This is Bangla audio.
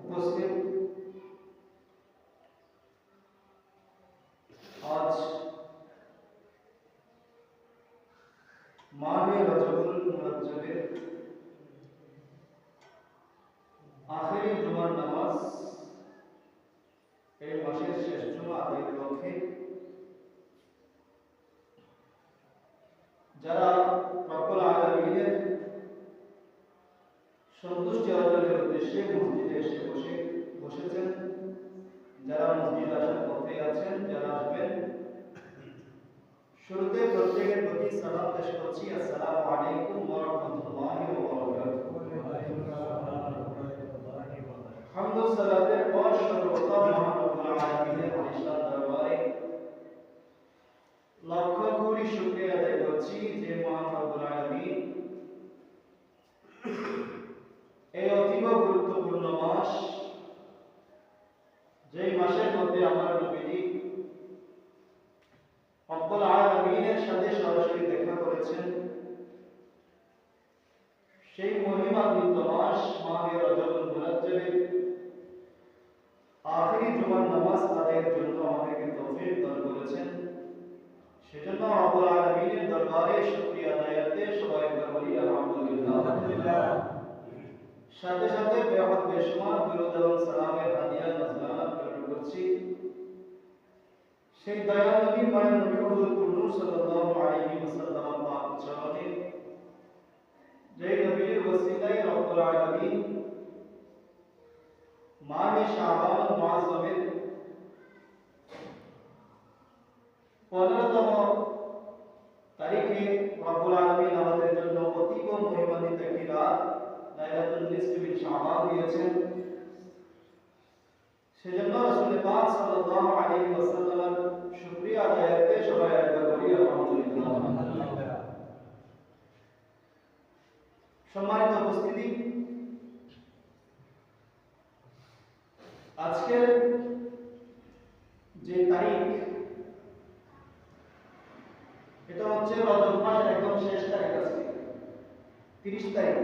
উপস্থিত আজ মাহে রজবুল মুরাজ্জবের আখেরি জুমার নামাজ এই মাসের শেষ জুমা আদায়ের লক্ষ্যে যারা রব্বুল আলামিনের সন্তুষ্টি অর্জনের উদ্দেশ্যে মসজিদে এসে বসেছেন, যারা মসজিদ আসার পথে আছেন, যারা আসবেন, শুরুতে প্রত্যেকের প্রতি সালাম পেশ করছি। আসসালামু আলাইকুম ওয়া রাহমাতুল্লাহি ওয়া বারাকাতুহু। হামদ ও সালাতের পর সর্বপ্রথম মহান রব্বুল আলামিনের আলিশান দরবারে লক্ষ কোটি শুকরিয়া আদায় করছি যে মহান রব্বুল আলামিন এই অতীব গুরুত্বপূর্ণ মাস, যেই মাসের মধ্যে আমার নবীজি রব্বুল আলামিনের সাথে সরাসরি দেখা করেছেন, সেই মহিমান্বিত মাস মাহে রজবুল মুরাজ্জবের আখেরি জুমার নামাজ আদায়ের জন্য আমাদেরকে তৌফিক দান করেছেন। সেজন্য রব্বুল আলামিনের দরবারে শুকরিয়া আদায়াতে সবাই বলি আলহামদুলিল্লাহ। সাথে সাথে বেহদ বেশুমার দুরূদ এবং সালামের হাদিয়া নজরানা প্রেরণ করছি সেই দয়াল নবী মায়ের নবী হুজুর নূর সাল্লাল্লাহু আলাইহি ওয়াসাল্লাম পাক চরণে, যে নবীর ওসিলায় রব্বুল আলামিন মাহে শাবান মুআজ্জমের 15তম তারিখে রব্বুল আলামিন আমাদের জন্য অতীব মহিমান্বিত একটি রাত লাইলাতুল নিসফি মিন শাবান দিয়েছেন। সেজন্য রাসূল পাক সাল্লাল্লাহু আলাইহি ওয়াসাল্লামের শুকরিয়া আদায়াতে সবাই একবার বলি আলহামদুলিল্লাহ। সম্মানিত উপস্থিতি, আজকের যে তারিখ, এটা হচ্ছে রজব মাসের একদম শেষ তারিখ, আজকে 30 তারিখ।